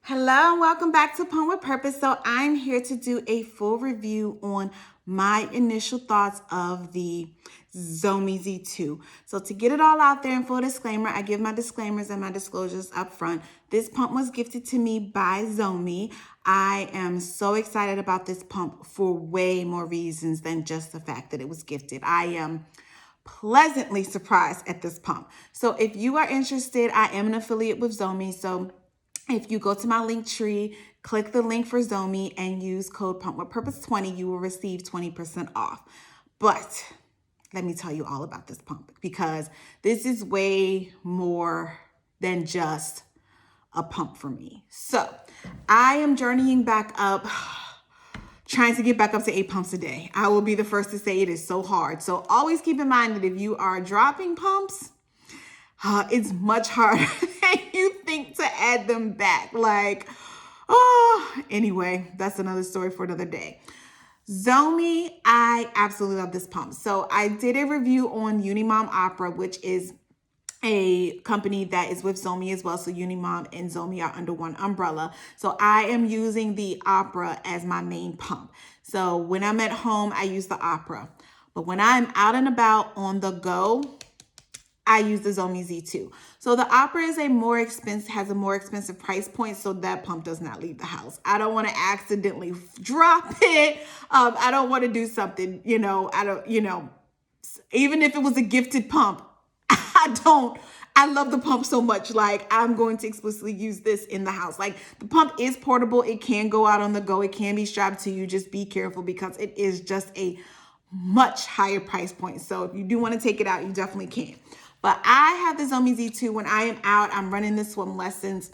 Hello and welcome back to Pump with Purpose. So I'm here to do a full review on my initial thoughts of the Zomee Z2. So to get it all out there in full disclaimer, I give my disclaimers and my disclosures up front. This pump was gifted to me by Zomi. I am so excited about this pump for way more reasons than just the fact that it was gifted. I am pleasantly surprised at this pump. So if you are interested, I am an affiliate with Zomi. So if you go to my link tree, click the link for Zomi and use code PUMPWithPurpose20, you will receive 20% off. But let me tell you all about this pump because this is way more than just a pump for me. So I am journeying back up, trying to get back up to 8 pumps a day. I will be the first to say it is so hard. So always keep in mind that if you are dropping pumps, it's much harder than you think to add them back. Anyway, that's another story for another day. Zomi, I absolutely love this pump. So I did a review on Unimom Opera, which is a company that is with Zomi as well. So Unimom and Zomi are under one umbrella. So I am using the Opera as my main pump. So when I'm at home, I use the Opera. But when I'm out and about on the go, I use the Zomee Z2. So the Opera is has a more expensive price point, so that pump does not leave the house. I don't want to accidentally drop it. I don't want to do something, even if it was a gifted pump, I love the pump so much. I'm going to explicitly use this in the house. The pump is portable. It can go out on the go. It can be strapped to you. Just be careful because it is just a much higher price point. So if you do want to take it out, you definitely can. But I have the Zomee Z2 when I am out. I'm running the swim lessons.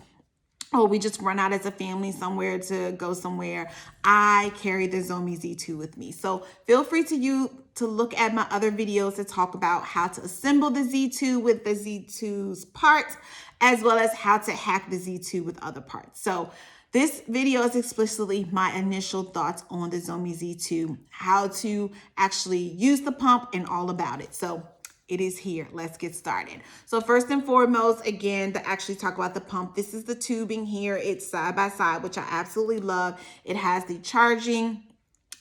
Oh, we just run out as a family somewhere to go somewhere. I carry the Zomee Z2 with me. So feel free to look at my other videos to talk about how to assemble the Z2 with the Z2's parts, as well as how to hack the Z2 with other parts. So this video is explicitly my initial thoughts on the Zomee Z2, how to actually use the pump and all about it. So it is here. Let's get started. So first and foremost, again, to actually talk about the pump, this is the tubing here. It's side by side, which I absolutely love. It has the charging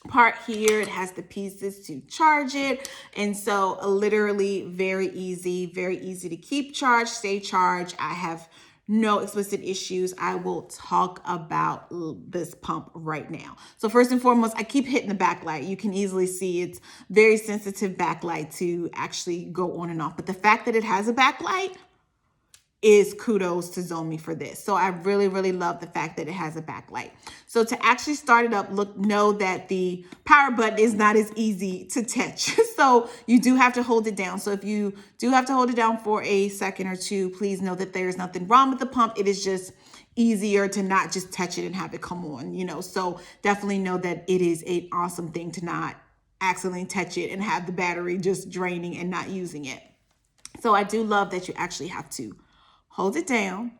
part here. It has the pieces to charge it. And so literally very easy to keep charged, stay charged. I have no explicit issues. I will talk about this pump right now. So first and foremost, I keep hitting the backlight. You can easily see it's very sensitive backlight to actually go on and off. But the fact that it has a backlight is kudos to Zomi for this. So I really love the fact that it has a backlight. So to actually start it up, know that the power button is not as easy to touch. So you do have to hold it down. So if you do have to hold it down for a second or two, please know that there's nothing wrong with the pump. It is just easier to not just touch it and have it come on, So definitely know that it is an awesome thing to not accidentally touch it and have the battery just draining and not using it. So I do love that you actually have to hold it down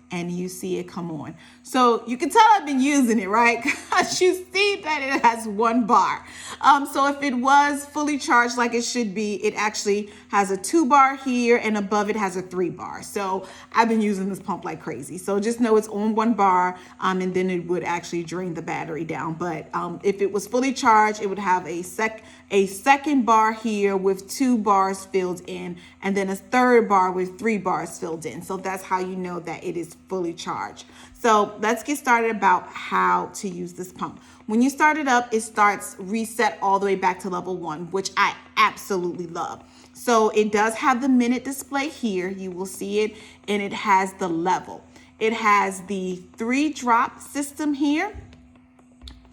and you see it come on. So you can tell I've been using it, right? Because you see that it has 1 bar. So if it was fully charged like it should be, it actually has a 2 bar here and above it has a 3 bar. So I've been using this pump like crazy. So just know it's on 1 bar and then it would actually drain the battery down. But if it was fully charged, it would have a second bar here with 2 bars filled in and then a 3rd bar with 3 bars filled in. So that's how you know that it is fully charged. So let's get started about how to use this pump. When you start it up, it starts reset all the way back to level 1, which I absolutely love. So it does have the minute display here. You will see it, and it has the level. It has the 3-drop system here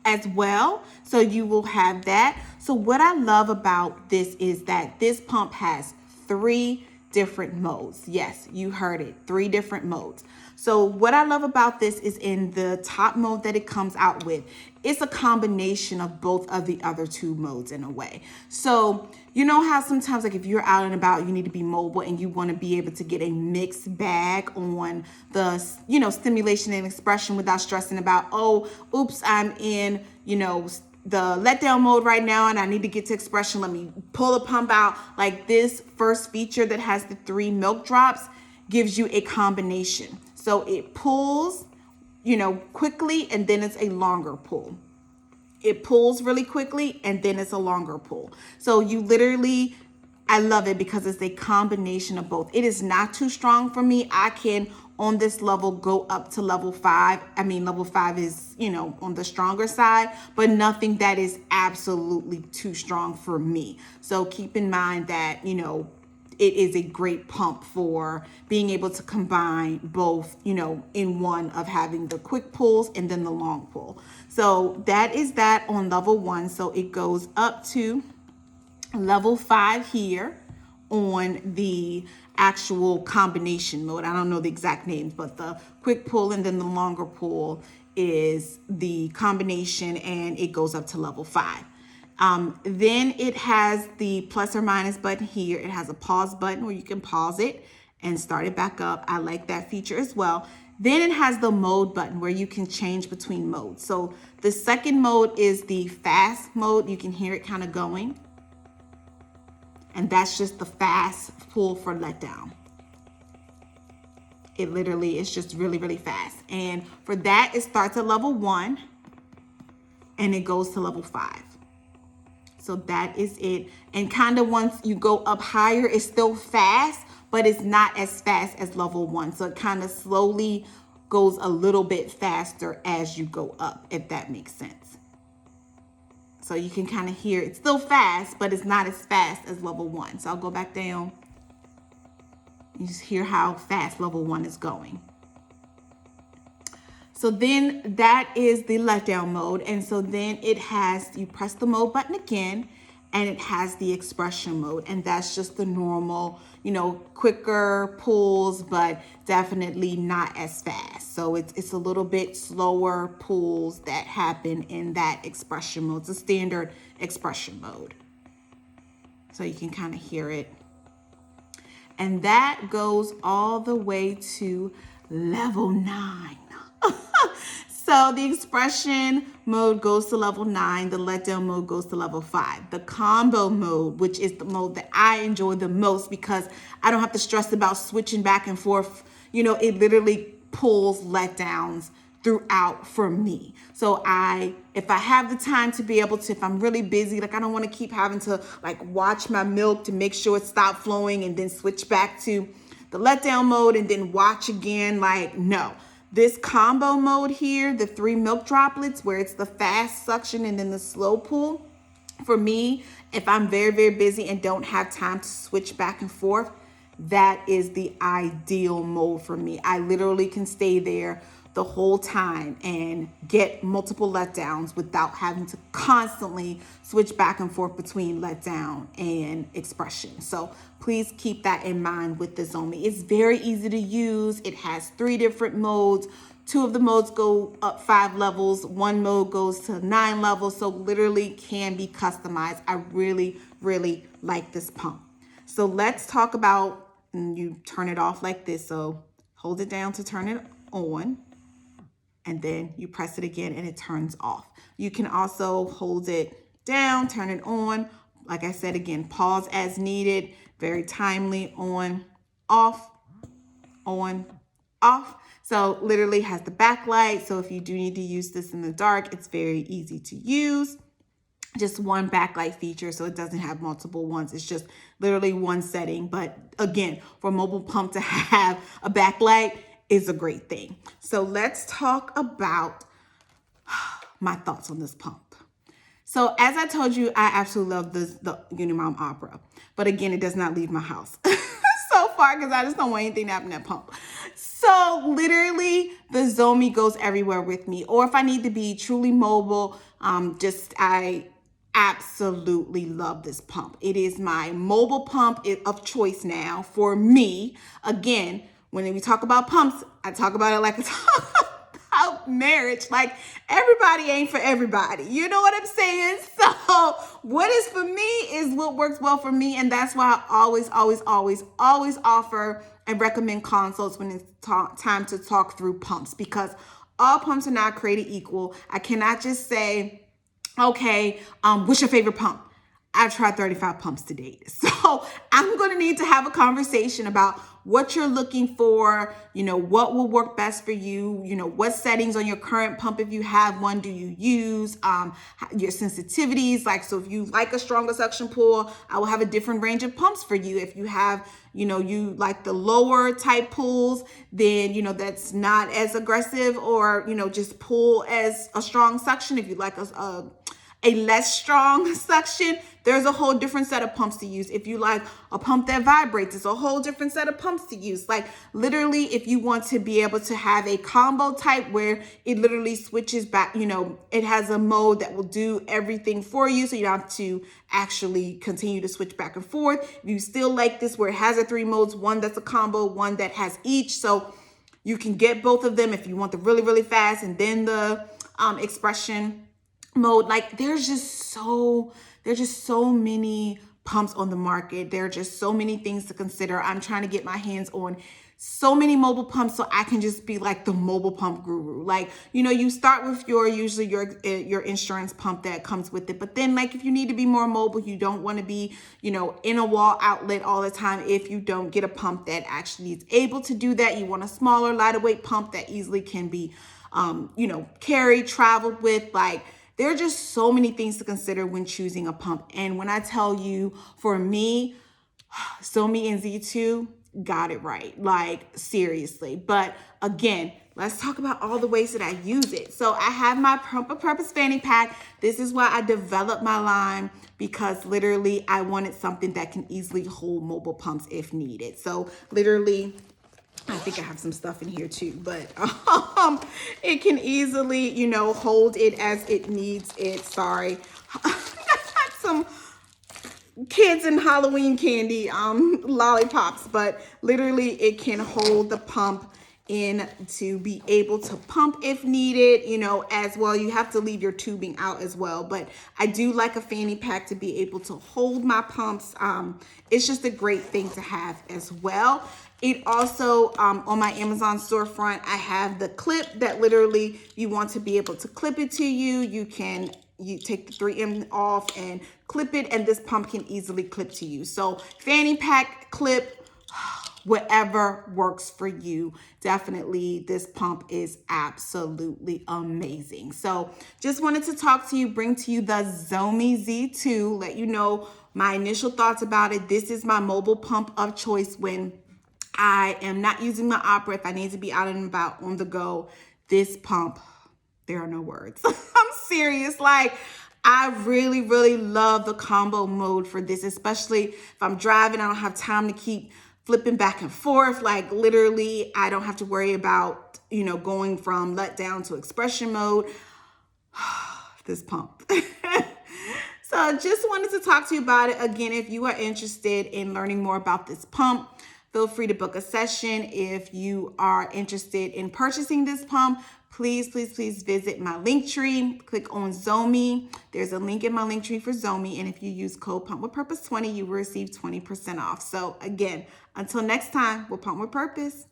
as well. So you will have that. So what I love about this is that this pump has 3 different modes. Yes, you heard it, 3 different modes. So what I love about this is in the top mode that it comes out with, it's a combination of both of the other 2 modes in a way. So you know how sometimes if you're out and about, you need to be mobile and you want to be able to get a mixed bag on the, stimulation and expression without stressing about, oh, oops, I'm in, the letdown mode right now and I need to get to expression. Let me pull the pump out. Like this first feature that has the 3 milk drops gives you a combination. So it pulls, quickly, and then it's a longer pull. It pulls really quickly, and then it's a longer pull. So you literally, I love it because it's a combination of both. It is not too strong for me. I can, on this level, go up to level 5. I mean, level 5 is, on the stronger side, but nothing that is absolutely too strong for me. So keep in mind that, it is a great pump for being able to combine both, in one of having the quick pulls and then the long pull. So that is that on level 1. So it goes up to level 5 here on the actual combination mode. I don't know the exact names, but the quick pull and then the longer pull is the combination, and it goes up to level 5. Then it has the plus or minus button here. It has a pause button where you can pause it and start it back up. I like that feature as well. Then it has the mode button where you can change between modes. So the second mode is the fast mode. You can hear it kind of going. And that's just the fast pull for letdown. It literally is just really, really fast. And for that, it starts at level 1 and it goes to level 5. So that is it. And kind of once you go up higher, it's still fast, but it's not as fast as level 1. So it kind of slowly goes a little bit faster as you go up, if that makes sense. So you can kind of hear it's still fast, but it's not as fast as level 1. So I'll go back down. You just hear how fast level 1 is going. So then that is the letdown mode. And so then it has, you press the mode button again, and it has the expression mode. And that's just the normal, quicker pulls, but definitely not as fast. So it's a little bit slower pulls that happen in that expression mode. It's a standard expression mode. So you can kind of hear it. And that goes all the way to level 9. So the expression mode goes to level 9. The letdown mode goes to level 5. The combo mode, which is the mode that I enjoy the most because I don't have to stress about switching back and forth. It literally pulls letdowns throughout for me. So if I have the time to be able to, if I'm really busy, I don't want to keep having to watch my milk to make sure it stopped flowing and then switch back to the letdown mode and then watch again. No. This combo mode here, the 3 milk droplets, where it's the fast suction and then the slow pull, for me, if I'm very, very busy and don't have time to switch back and forth, that is the ideal mode for me. I literally can stay there the whole time and get multiple letdowns without having to constantly switch back and forth between letdown and expression. So please keep that in mind with the Zomi. It's very easy to use. It has 3 different modes. 2 of the modes go up 5 levels. 1 mode goes to 9 levels. So literally can be customized. I really, really like this pump. So let's talk about, you turn it off like this. So hold it down to turn it on. And then you press it again and it turns off. You can also hold it down, turn it on. Like I said, again, pause as needed, very timely, on, off, on, off. So literally has the backlight. So if you do need to use this in the dark, it's very easy to use. Just one backlight feature, so it doesn't have multiple ones. It's just literally one setting. But again, for a mobile pump to have a backlight is a great thing. So let's talk about my thoughts on this pump. So as I told you, I absolutely love the Unimom Opera. But again, it does not leave my house so far because I just don't want anything to happen to that pump. So literally, the Zomi goes everywhere with me. Or if I need to be truly mobile, I absolutely love this pump. It is my mobile pump of choice now for me. Again, when we talk about pumps, I talk about it like I talk about marriage. Everybody ain't for everybody. You know what I'm saying? So what is for me is what works well for me. And that's why I always offer and recommend consults when it's time to talk through pumps, because all pumps are not created equal. I cannot just say, okay, what's your favorite pump? I've tried 35 pumps to date. So I'm going to need to have a conversation about what you're looking for, what will work best for you, what settings on your current pump, if you have one, do you use, your sensitivities. Like, so if you like a stronger suction pull, I will have a different range of pumps for you. If you have, you like the lower type pulls, then, that's not as aggressive, or, just pull as a strong suction. If you like a less strong suction, there's a whole different set of pumps to use. If you like a pump that vibrates, it's a whole different set of pumps to use. Like, literally, if you want to be able to have a combo type where it literally switches back, it has a mode that will do everything for you, so you don't have to actually continue to switch back and forth. If you still like this where it has a 3 modes, one that's a combo, one that has each, so you can get both of them if you want the really, really fast and then the expression mode. Like, there's just so many pumps on the market. There are just so many things to consider. I'm trying to get my hands on so many mobile pumps so I can just be like the mobile pump guru. Like, you start with usually your insurance pump that comes with it. But then, like, if you need to be more mobile, you don't want to be, in a wall outlet all the time. If you don't get a pump that actually is able to do that, you want a smaller, lighter weight pump that easily can be, carried, traveled with. Like, there are just so many things to consider when choosing a pump. And when I tell you, for me, Zomee and Z2 got it right. Like, seriously. But again, let's talk about all the ways that I use it. So I have my Pump with Purpose fanny pack. This is why I developed my line, because literally I wanted something that can easily hold mobile pumps if needed. So literally, I think I have some stuff in here too, but it can easily, hold it as it needs it. Sorry. Some kids and Halloween candy, lollipops, but literally it can hold the pump in to be able to pump if needed, as well. You have to leave your tubing out as well, but I do like a fanny pack to be able to hold my pumps. It's just a great thing to have as well. It also, on my Amazon storefront, I have the clip that literally you want to be able to clip it to you. You take the 3M off and clip it, and this pump can easily clip to you. So fanny pack, clip, whatever works for you. Definitely, this pump is absolutely amazing. So just wanted to talk to you, bring to you the Zomee Z2, let you know my initial thoughts about it. This is my mobile pump of choice when I am not using my Opera. If I need to be out and about on the go, this pump, there are no words. I'm serious. Like, I really, really love the combo mode for this, especially if I'm driving, I don't have time to keep flipping back and forth. Like, literally, I don't have to worry about, going from let down to expression mode. This pump. So I just wanted to talk to you about it. Again, if you are interested in learning more about this pump, feel free to book a session. If you are interested in purchasing this pump, please, please, please visit my link tree. Click on Zomi. There's a link in my link tree for Zomi. And if you use code Pump with Purpose 20, you will receive 20% off. So again, until next time, we'll pump with purpose.